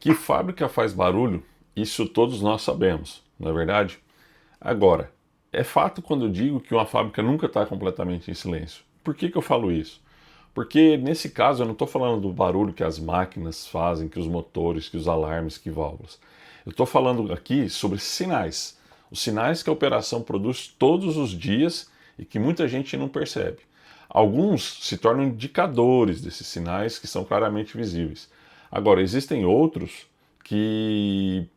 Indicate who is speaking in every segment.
Speaker 1: Que fábrica faz barulho? Isso todos nós sabemos, não é verdade? Agora, é fato quando eu digo que uma fábrica nunca está completamente em silêncio. Por que eu falo isso? Porque nesse caso eu não estou falando do barulho que as máquinas fazem, que os motores, que os alarmes, que válvulas. Eu estou falando aqui sobre sinais. Os sinais que a operação produz todos os dias e que muita gente não percebe. Alguns se tornam indicadores desses sinais que são claramente visíveis. Agora, existem outros que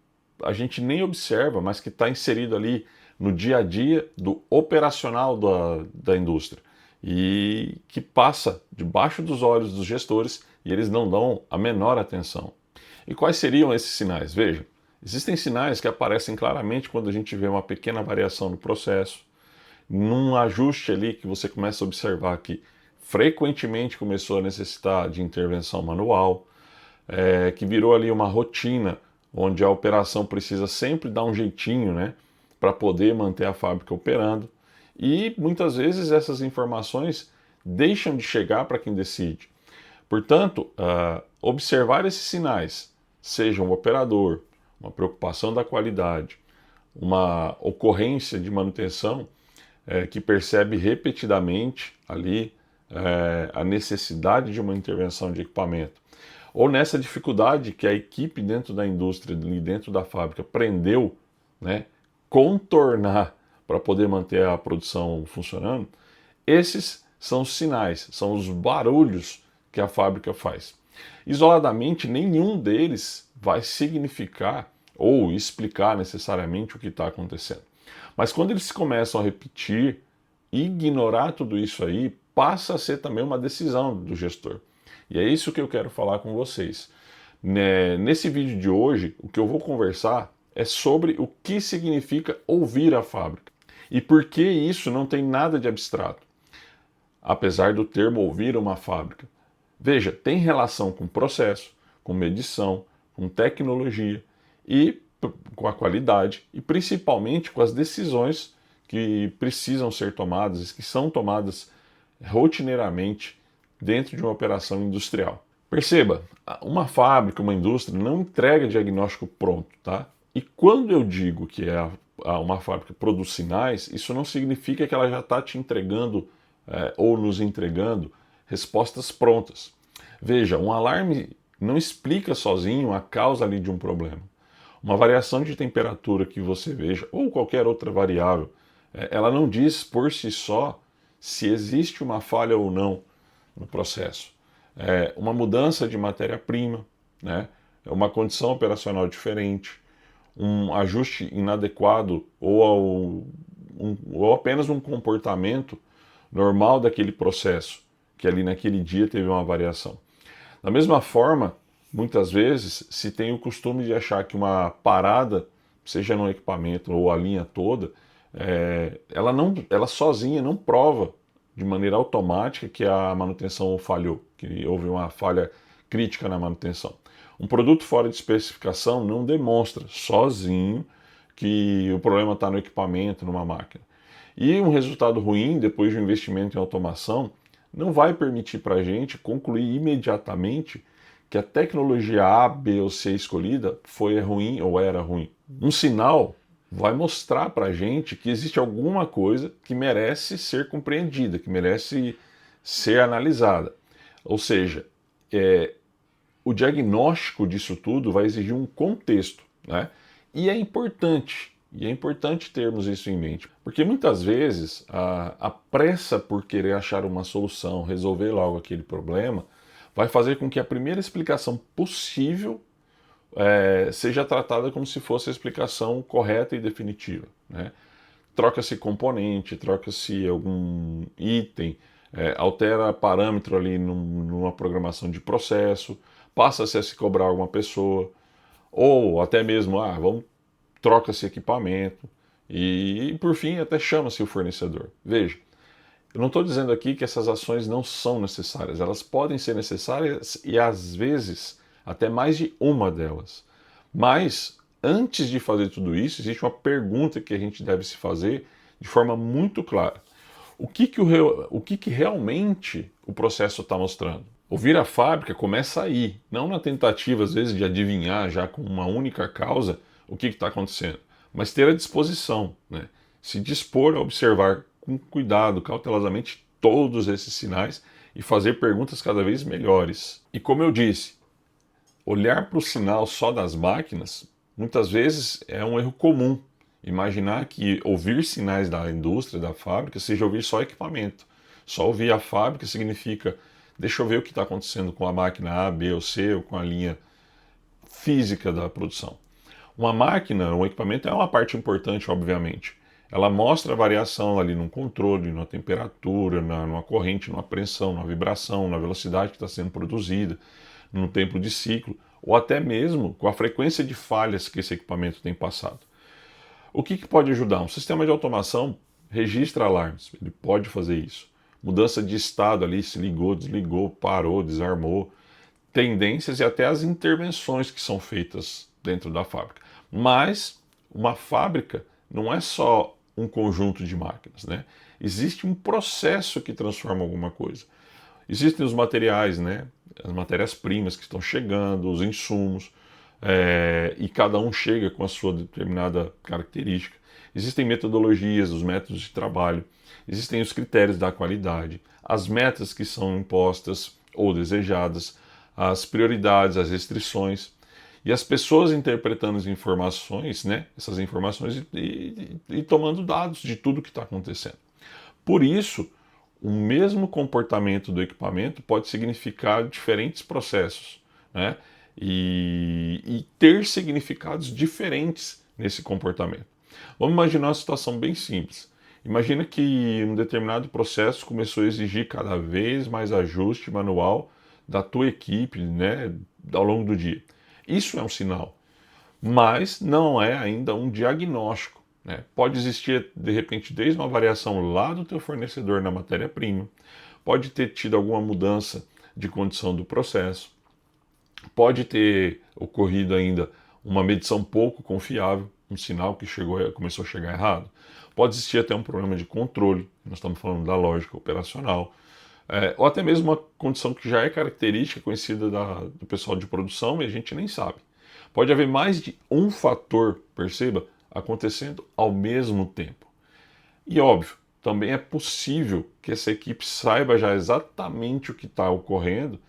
Speaker 1: a gente nem observa, mas que está inserido ali no dia a dia do operacional da indústria e que passa debaixo dos olhos dos gestores e eles não dão a menor atenção. E quais seriam esses sinais? Veja, existem sinais que aparecem claramente quando a gente vê uma pequena variação no processo, num ajuste ali que você começa a observar que frequentemente começou a necessitar de intervenção manual, que virou ali uma rotina, onde a operação precisa sempre dar um jeitinho, né, para poder manter a fábrica operando. E muitas vezes essas informações deixam de chegar para quem decide. Portanto, observar esses sinais, seja um operador, uma preocupação da qualidade, uma ocorrência de manutenção que percebe repetidamente ali a necessidade de uma intervenção de equipamento, ou nessa dificuldade que a equipe dentro da indústria, ali dentro da fábrica, aprendeu, né, contornar para poder manter a produção funcionando, esses são os sinais, são os barulhos que a fábrica faz. Isoladamente, nenhum deles vai significar ou explicar necessariamente o que está acontecendo. Mas quando eles começam a repetir, ignorar tudo isso aí passa a ser também uma decisão do gestor. E é isso que eu quero falar com vocês. Nesse vídeo de hoje, o que eu vou conversar é sobre o que significa ouvir a fábrica e por que isso não tem nada de abstrato, apesar do termo ouvir uma fábrica. Veja, tem relação com processo, com medição, com tecnologia e com a qualidade e principalmente com as decisões que precisam ser tomadas e que são tomadas rotineiramente dentro de uma operação industrial. Perceba, uma fábrica, uma indústria não entrega diagnóstico pronto, tá? E quando eu digo que uma fábrica produz sinais, isso não significa que ela já está te entregando ou nos entregando respostas prontas. Veja, um alarme não explica sozinho a causa ali de um problema. Uma variação de temperatura que você veja, ou qualquer outra variável, ela não diz por si só se existe uma falha ou não no processo. Uma mudança de matéria-prima, né? Uma condição operacional diferente, um ajuste inadequado ou apenas um comportamento normal daquele processo, que ali naquele dia teve uma variação. Da mesma forma, muitas vezes se tem o costume de achar que uma parada, seja no equipamento ou a linha toda, ela sozinha não prova de maneira automática que a manutenção falhou, que houve uma falha crítica na manutenção. Um produto fora de especificação não demonstra sozinho que o problema está no equipamento, numa máquina. E um resultado ruim, depois de um investimento em automação, não vai permitir para a gente concluir imediatamente que a tecnologia A, B ou C escolhida foi ruim ou era ruim. Um sinal vai mostrar para a gente que existe alguma coisa que merece ser compreendida, que merece ser analisada. Ou seja, o diagnóstico disso tudo vai exigir um contexto, né? E é importante termos isso em mente, porque muitas vezes a pressa por querer achar uma solução, resolver logo aquele problema, vai fazer com que a primeira explicação possível seja tratada como se fosse a explicação correta e definitiva, né? Troca-se componente, troca-se algum item, altera parâmetro ali numa programação de processo, passa-se a se cobrar alguma pessoa, ou até mesmo, troca-se equipamento, e por fim até chama-se o fornecedor. Veja, eu não estou dizendo aqui que essas ações não são necessárias, elas podem ser necessárias e às vezes até mais de uma delas. Mas antes de fazer tudo isso, existe uma pergunta que a gente deve se fazer de forma muito clara. O que realmente o processo está mostrando? Ouvir a fábrica começa aí, não na tentativa, às vezes, de adivinhar já com uma única causa o que está acontecendo, mas ter a disposição, né? Se dispor a observar com cuidado, cautelosamente, todos esses sinais e fazer perguntas cada vez melhores. E como eu disse, olhar para o sinal só das máquinas, muitas vezes é um erro comum. Imaginar que ouvir sinais da indústria, da fábrica, seja ouvir só equipamento. Só ouvir a fábrica significa, deixa eu ver o que está acontecendo com a máquina A, B ou C, ou com a linha física da produção. Uma máquina, um equipamento é uma parte importante, obviamente. Ela mostra a variação ali num controle, na temperatura, numa corrente, numa pressão, na vibração, na velocidade que está sendo produzida, no tempo de ciclo, ou até mesmo com a frequência de falhas que esse equipamento tem passado. O que pode ajudar? Um sistema de automação registra alarmes, ele pode fazer isso. Mudança de estado ali, se ligou, desligou, parou, desarmou, tendências e até as intervenções que são feitas dentro da fábrica. Mas uma fábrica não é só um conjunto de máquinas, né? Existe um processo que transforma alguma coisa. Existem os materiais, né? As matérias-primas que estão chegando, os insumos, e cada um chega com a sua determinada característica. Existem metodologias, os métodos de trabalho, existem os critérios da qualidade, as metas que são impostas ou desejadas, as prioridades, as restrições, e as pessoas interpretando as informações, né, essas informações e tomando dados de tudo que está acontecendo. Por isso, o mesmo comportamento do equipamento pode significar diferentes processos, né? E ter significados diferentes nesse comportamento. Vamos imaginar uma situação bem simples. Imagina que um determinado processo começou a exigir cada vez mais ajuste manual da tua equipe, né, ao longo do dia. Isso é um sinal, mas não é ainda um diagnóstico, né? Pode existir, de repente, desde uma variação lá do teu fornecedor na matéria-prima, pode ter tido alguma mudança de condição do processo, pode ter ocorrido ainda uma medição pouco confiável, um sinal que começou a chegar errado. Pode existir até um problema de controle, nós estamos falando da lógica operacional, ou até mesmo uma condição que já é característica, conhecida do pessoal de produção e a gente nem sabe. Pode haver mais de um fator, perceba, acontecendo ao mesmo tempo. E óbvio, também é possível que essa equipe saiba já exatamente o que está ocorrendo,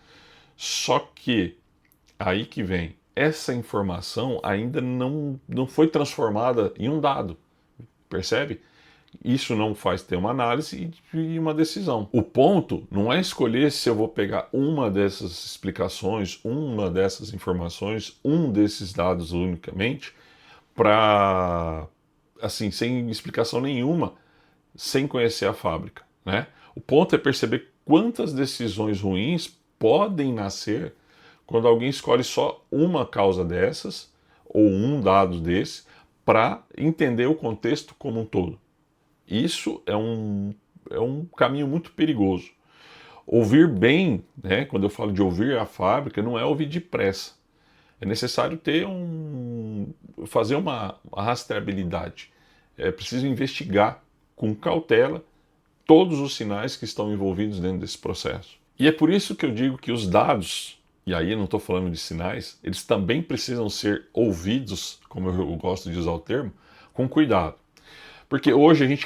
Speaker 1: só que aí que vem, essa informação ainda não foi transformada em um dado, percebe? Isso não faz ter uma análise e uma decisão. O ponto não é escolher se eu vou pegar uma dessas explicações, uma dessas informações, um desses dados unicamente, para, assim, sem explicação nenhuma, sem conhecer a fábrica, né? O ponto é perceber quantas decisões ruins podem nascer quando alguém escolhe só uma causa dessas, ou um dado desse, para entender o contexto como um todo. Isso é um caminho muito perigoso. Ouvir bem, né, quando eu falo de ouvir a fábrica, não é ouvir depressa. É necessário fazer uma rastreabilidade. É preciso investigar com cautela todos os sinais que estão envolvidos dentro desse processo. E é por isso que eu digo que os dados, e aí eu não estou falando de sinais, eles também precisam ser ouvidos, como eu gosto de usar o termo, com cuidado. Porque hoje a gente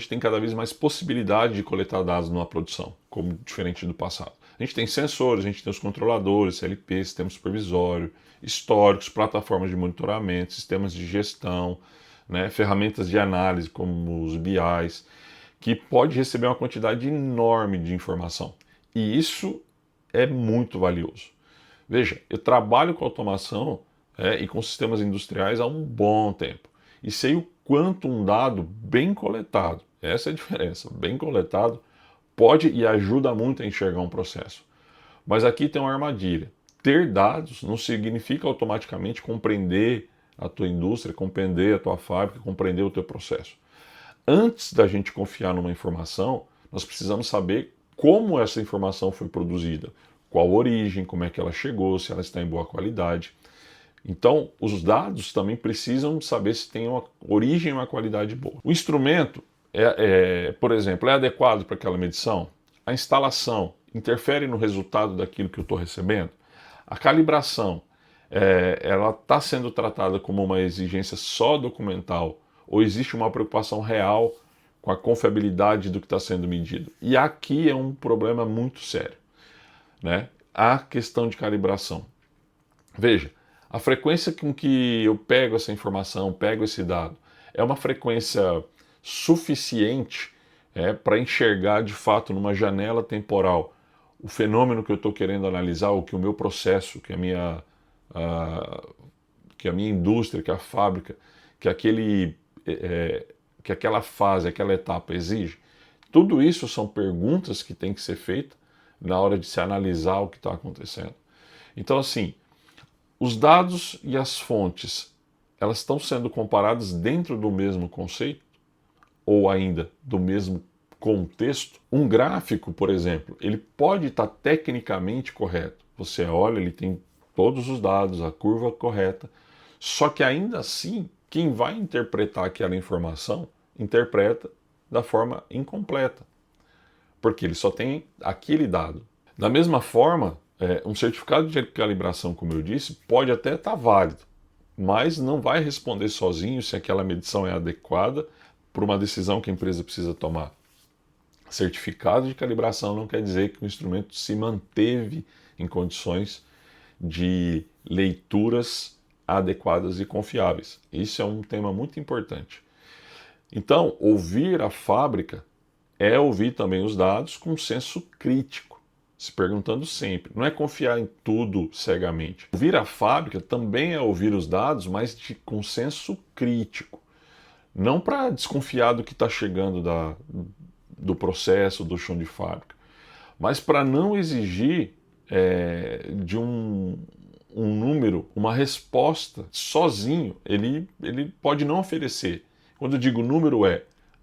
Speaker 1: tem cada vez mais possibilidade de coletar dados numa produção, como diferente do passado. A gente tem sensores, a gente tem os controladores, CLP, sistema supervisório, históricos, plataformas de monitoramento, sistemas de gestão, né, ferramentas de análise como os BIs, que pode receber uma quantidade enorme de informação. E isso é muito valioso. Veja, eu trabalho com automação e com sistemas industriais há um bom tempo. E sei o quanto um dado bem coletado, essa é a diferença, bem coletado, pode e ajuda muito a enxergar um processo. Mas aqui tem uma armadilha. Ter dados não significa automaticamente compreender a tua indústria, compreender a tua fábrica, compreender o teu processo. Antes da gente confiar numa informação, nós precisamos saber como essa informação foi produzida, qual a origem, como é que ela chegou, se ela está em boa qualidade. Então, os dados também precisam saber se tem uma origem e uma qualidade boa. O instrumento, por exemplo, é adequado para aquela medição? A instalação interfere no resultado daquilo que eu estou recebendo? A calibração, ela está sendo tratada como uma exigência só documental ou existe uma preocupação real com a confiabilidade do que está sendo medido? E aqui é um problema muito sério, né? A questão de calibração. Veja, a frequência com que eu pego essa informação, pego esse dado, é uma frequência suficiente para enxergar de fato numa janela temporal o fenômeno que eu estou querendo analisar, o que o meu processo, que a minha indústria, que a fábrica, que que aquela fase, aquela etapa exige? Tudo isso são perguntas que têm que ser feitas na hora de se analisar o que está acontecendo. Então, assim, os dados e as fontes, elas estão sendo comparadas dentro do mesmo conceito? Ou ainda do mesmo contexto? Um gráfico, por exemplo, ele pode estar tecnicamente correto. Você olha, ele tem todos os dados, a curva correta, só que ainda assim, quem vai interpretar aquela informação, interpreta da forma incompleta, porque ele só tem aquele dado. Da mesma forma, um certificado de calibração, como eu disse, pode até estar válido, mas não vai responder sozinho se aquela medição é adequada para uma decisão que a empresa precisa tomar. Certificado de calibração não quer dizer que o instrumento se manteve em condições de leituras adequadas e confiáveis. Isso é um tema muito importante. Então, ouvir a fábrica é ouvir também os dados com senso crítico, se perguntando sempre. Não é confiar em tudo cegamente. Ouvir a fábrica também é ouvir os dados, mas com senso crítico. Não para desconfiar do que está chegando do processo, do chão de fábrica, mas para não exigir de um número, uma resposta sozinho. Ele pode não oferecer. Quando eu digo número,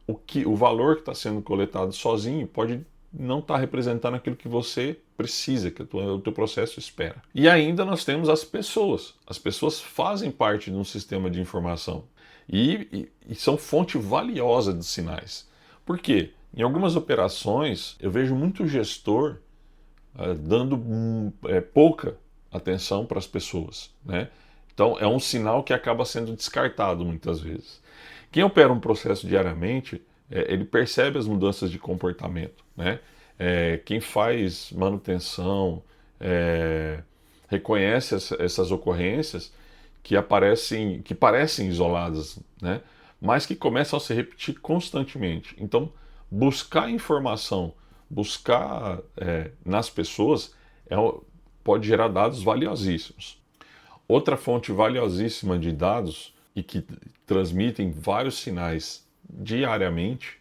Speaker 1: o valor que está sendo coletado sozinho pode não estar representando aquilo que você precisa, que o teu processo espera. E ainda nós temos as pessoas. As pessoas fazem parte de um sistema de informação e são fonte valiosa de sinais. Por quê? Em algumas operações eu vejo muito gestor dando pouca atenção para as pessoas, né? Então é um sinal que acaba sendo descartado muitas vezes. Quem opera um processo diariamente, ele percebe as mudanças de comportamento, né? Quem faz manutenção reconhece essas ocorrências que parecem isoladas, né? Mas que começam a se repetir constantemente. Então, buscar informação, buscar nas pessoas pode gerar dados valiosíssimos. Outra fonte valiosíssima de dados e que transmitem vários sinais diariamente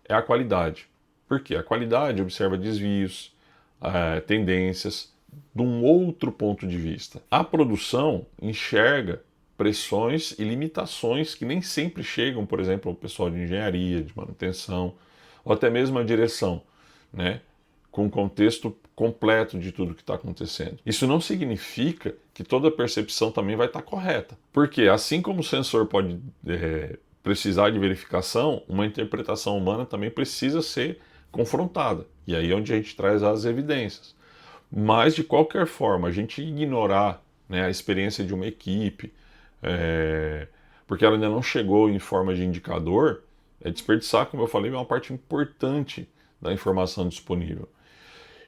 Speaker 1: é a qualidade. Por quê? A qualidade observa desvios, tendências de um outro ponto de vista. A produção enxerga pressões e limitações que nem sempre chegam, por exemplo, ao pessoal de engenharia, de manutenção, ou até mesmo a direção, né? Com o contexto completo de tudo que está acontecendo. Isso não significa que toda a percepção também vai estar correta. Porque assim como o sensor pode precisar de verificação, uma interpretação humana também precisa ser confrontada. E aí é onde a gente traz as evidências. Mas, de qualquer forma, a gente ignorar, né, a experiência de uma equipe, porque ela ainda não chegou em forma de indicador, é desperdiçar, como eu falei, uma parte importante da informação disponível.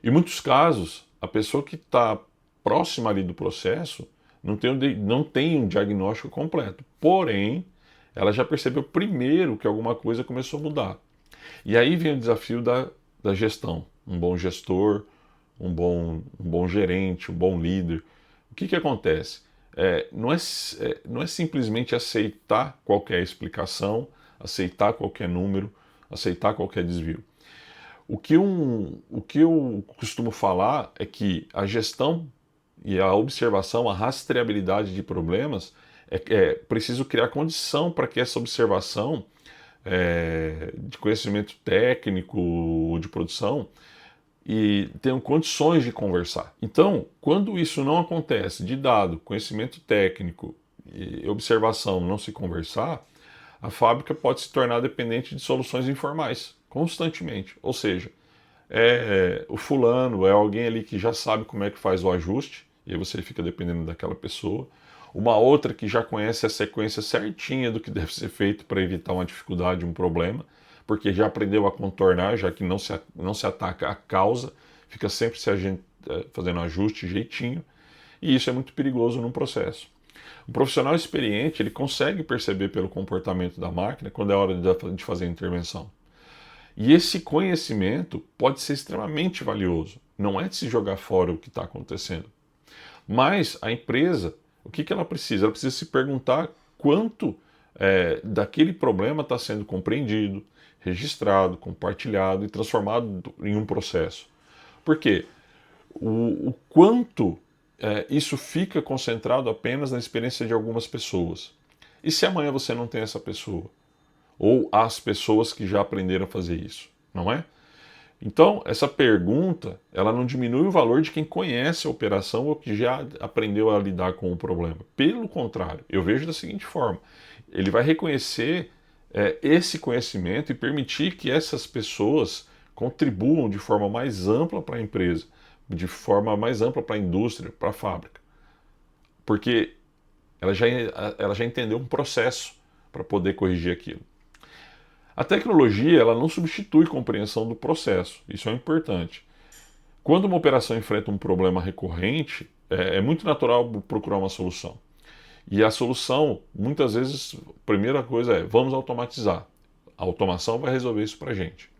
Speaker 1: Em muitos casos, a pessoa que está próxima ali do processo não tem um diagnóstico completo. Porém, ela já percebeu primeiro que alguma coisa começou a mudar. E aí vem o desafio da gestão. Um bom gestor, um bom gerente, um bom líder. O que acontece? Não é simplesmente aceitar qualquer explicação, aceitar qualquer número, aceitar qualquer desvio. O que eu costumo falar é que a gestão e a observação, a rastreabilidade de problemas, é preciso criar condição para que essa observação de conhecimento técnico, de produção, e tenham condições de conversar. Então, quando isso não acontece, de dado, conhecimento técnico e observação não se conversar, a fábrica pode se tornar dependente de soluções informais, constantemente. Ou seja, é o fulano, é alguém ali que já sabe como é que faz o ajuste, e aí você fica dependendo daquela pessoa. Uma outra que já conhece a sequência certinha do que deve ser feito para evitar uma dificuldade, um problema, porque já aprendeu a contornar, já que não se ataca a causa, fica sempre fazendo ajuste, jeitinho, e isso é muito perigoso num processo. O profissional experiente, ele consegue perceber pelo comportamento da máquina quando é hora de fazer a intervenção. E esse conhecimento pode ser extremamente valioso. Não é de se jogar fora o que está acontecendo. Mas a empresa, o que ela precisa? Ela precisa se perguntar quanto daquele problema está sendo compreendido, registrado, compartilhado e transformado em um processo. Por quê? O quanto isso fica concentrado apenas na experiência de algumas pessoas. E se amanhã você não tem essa pessoa? Ou as pessoas que já aprenderam a fazer isso, não é? Então, essa pergunta, ela não diminui o valor de quem conhece a operação ou que já aprendeu a lidar com o problema. Pelo contrário, eu vejo da seguinte forma: ele vai reconhecer esse conhecimento e permitir que essas pessoas contribuam de forma mais ampla para a empresa, de forma mais ampla para a indústria, para a fábrica. Porque ela já entendeu um processo para poder corrigir aquilo. A tecnologia ela não substitui compreensão do processo, isso é importante. Quando uma operação enfrenta um problema recorrente, é muito natural procurar uma solução. E a solução, muitas vezes, a primeira coisa é: vamos automatizar. A automação vai resolver isso para a gente.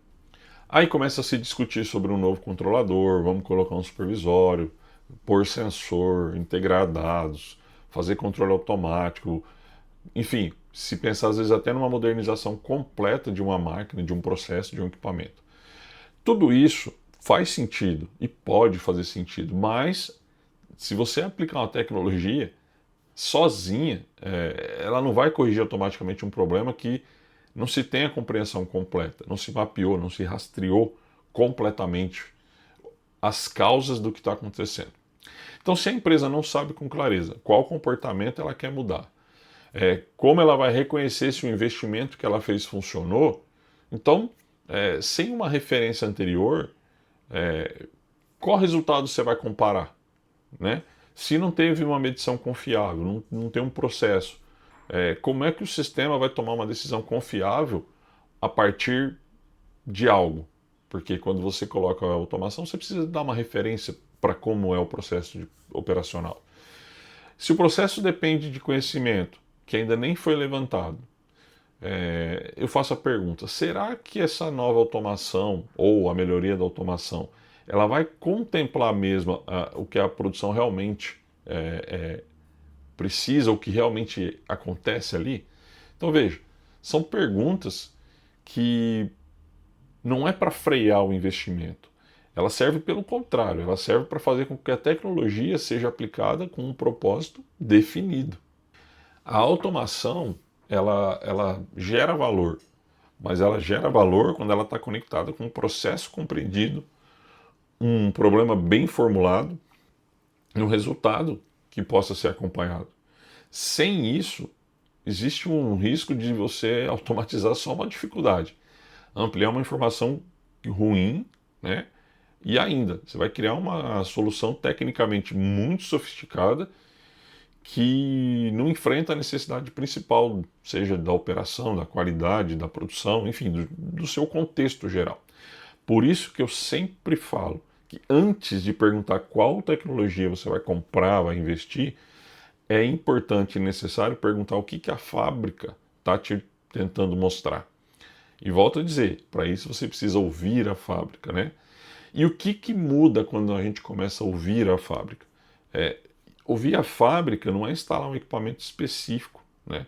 Speaker 1: Aí começa a se discutir sobre um novo controlador, vamos colocar um supervisório, pôr sensor, integrar dados, fazer controle automático, enfim, se pensar às vezes até numa modernização completa de uma máquina, de um processo, de um equipamento. Tudo isso faz sentido e pode fazer sentido, mas se você aplicar uma tecnologia sozinha, ela não vai corrigir automaticamente um problema que não se tem a compreensão completa, não se mapeou, não se rastreou completamente as causas do que está acontecendo. Então, se a empresa não sabe com clareza qual comportamento ela quer mudar, como ela vai reconhecer se o investimento que ela fez funcionou, então, sem uma referência anterior, qual resultado você vai comparar? Né? Se não teve uma medição confiável, não tem um processo, como é que o sistema vai tomar uma decisão confiável a partir de algo? Porque quando você coloca a automação, você precisa dar uma referência para como é o processo operacional. Se o processo depende de conhecimento que ainda nem foi levantado, eu faço a pergunta: será que essa nova automação ou a melhoria da automação ela vai contemplar mesmo o que a produção realmente precisa, o que realmente acontece ali? Então veja, são perguntas que não é para frear o investimento. Ela serve pelo contrário, ela serve para fazer com que a tecnologia seja aplicada com um propósito definido. A automação, ela gera valor, mas ela gera valor quando ela está conectada com um processo compreendido, um problema bem formulado e um resultado que possa ser acompanhado. Sem isso, existe um risco de você automatizar só uma dificuldade, ampliar uma informação ruim, né? E ainda, você vai criar uma solução tecnicamente muito sofisticada que não enfrenta a necessidade principal, seja da operação, da qualidade, da produção, enfim, do seu contexto geral. Por isso que eu sempre falo que antes de perguntar qual tecnologia você vai comprar, vai investir, é importante e necessário perguntar o que a fábrica está te tentando mostrar. E volto a dizer, para isso você precisa ouvir a fábrica, né? E o que muda quando a gente começa a ouvir a fábrica? Ouvir a fábrica não é instalar um equipamento específico, né?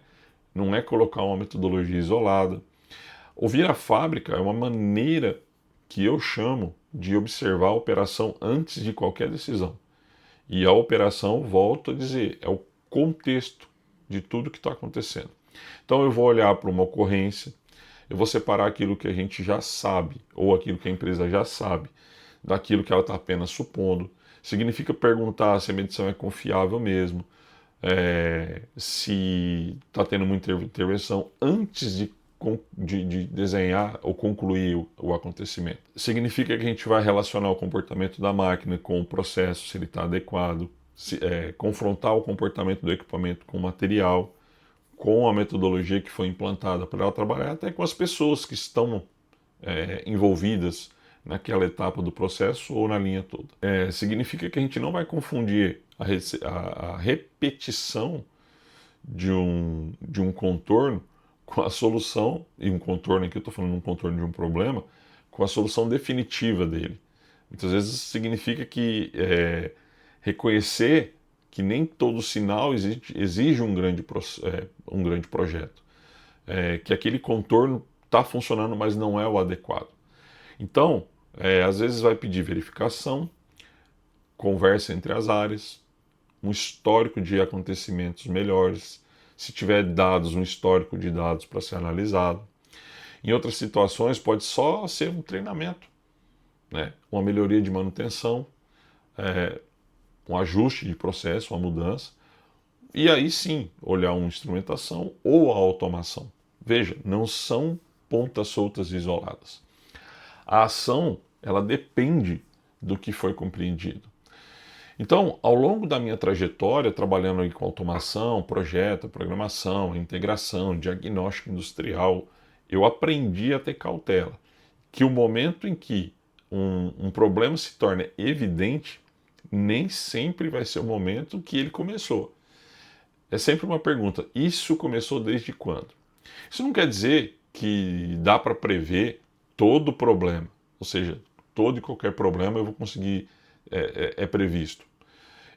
Speaker 1: Não é colocar uma metodologia isolada. Ouvir a fábrica é uma maneira que eu chamo de observar a operação antes de qualquer decisão. E a operação, volto a dizer, é o contexto de tudo que está acontecendo. Então eu vou olhar para uma ocorrência, eu vou separar aquilo que a gente já sabe, ou aquilo que a empresa já sabe, daquilo que ela está apenas supondo. Significa perguntar se a medição é confiável mesmo, se está tendo muita intervenção, antes de de desenhar ou concluir o acontecimento. Significa que a gente vai relacionar o comportamento da máquina com o processo, se ele está adequado, confrontar o comportamento do equipamento com o material, com a metodologia que foi implantada para ela trabalhar, até com as pessoas que estão envolvidas naquela etapa do processo ou na linha toda. Significa que a gente não vai confundir a repetição de um contorno com a solução, e um contorno aqui eu estou falando de um contorno de um problema, com a solução definitiva dele. Muitas vezes significa que reconhecer que nem todo sinal exige um grande projeto, que aquele contorno está funcionando, mas não é o adequado. Então, às vezes vai pedir verificação, conversa entre as áreas, um histórico de acontecimentos melhores, se tiver dados, um histórico de dados para ser analisado. Em outras situações pode só ser um treinamento, né? Uma melhoria de manutenção, um ajuste de processo, uma mudança, e aí sim olhar uma instrumentação ou a automação. Veja, não são pontas soltas e isoladas. A ação, ela depende do que foi compreendido. Então, ao longo da minha trajetória, trabalhando aí com automação, projeto, programação, integração, diagnóstico industrial, eu aprendi a ter cautela. Que o momento em que um problema se torna evidente, nem sempre vai ser o momento que ele começou. É sempre uma pergunta, isso começou desde quando? Isso não quer dizer que dá para prever todo o problema, ou seja, todo e qualquer problema eu vou conseguir, previsto.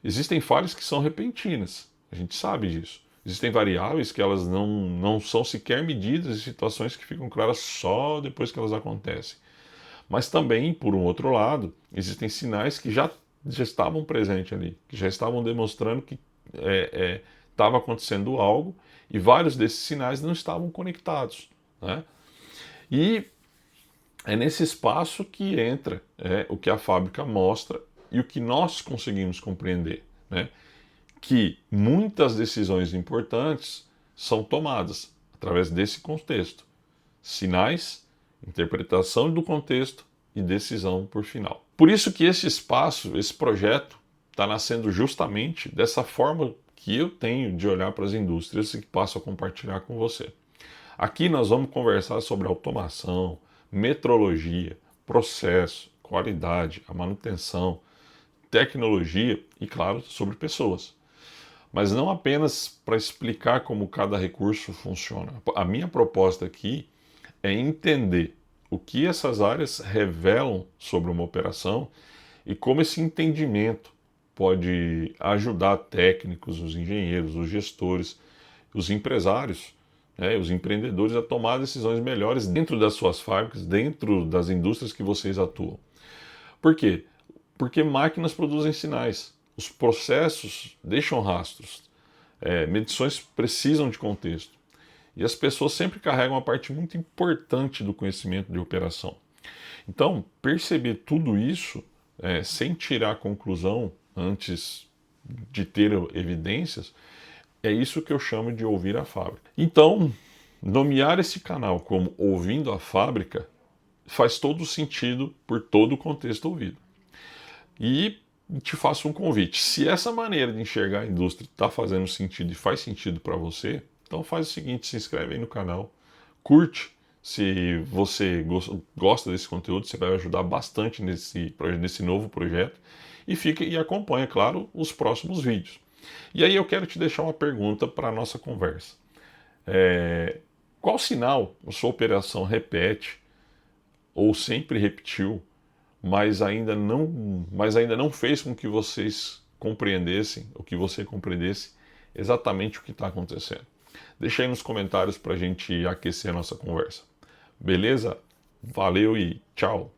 Speaker 1: Existem falhas que são repentinas, a gente sabe disso. Existem variáveis que elas não são sequer medidas em situações que ficam claras só depois que elas acontecem. Mas também, por um outro lado, existem sinais que já estavam presentes ali, que já estavam demonstrando que estava acontecendo algo e vários desses sinais não estavam conectados, né? E é nesse espaço que entra o que a fábrica mostra e o que nós conseguimos compreender, né? Que muitas decisões importantes são tomadas através desse contexto. Sinais, interpretação do contexto e decisão por final. Por isso que esse espaço, esse projeto, está nascendo justamente dessa forma que eu tenho de olhar para as indústrias e que passo a compartilhar com você. Aqui nós vamos conversar sobre automação, metrologia, processo, qualidade, a manutenção, tecnologia e, claro, sobre pessoas. Mas não apenas para explicar como cada recurso funciona. A minha proposta aqui é entender o que essas áreas revelam sobre uma operação e como esse entendimento pode ajudar técnicos, os engenheiros, os gestores, os empresários, os empreendedores a tomar decisões melhores dentro das suas fábricas, dentro das indústrias que vocês atuam. Por quê? Porque máquinas produzem sinais, os processos deixam rastros, medições precisam de contexto. E as pessoas sempre carregam uma parte muito importante do conhecimento de operação. Então, perceber tudo isso, sem tirar conclusão antes de ter evidências, é isso que eu chamo de ouvir a fábrica. Então, nomear esse canal como Ouvindo a Fábrica faz todo sentido por todo o contexto ouvido. E te faço um convite. Se essa maneira de enxergar a indústria está fazendo sentido e faz sentido para você, então faz o seguinte, se inscreve aí no canal, curte. Se você gosta desse conteúdo, você vai ajudar bastante nesse novo projeto. E acompanha, claro, os próximos vídeos. E aí eu quero te deixar uma pergunta para a nossa conversa. Qual sinal a sua operação repete ou sempre repetiu, mas ainda não fez com que vocês compreendessem, ou que você compreendesse exatamente o que está acontecendo? Deixa aí nos comentários para a gente aquecer a nossa conversa. Beleza? Valeu e tchau!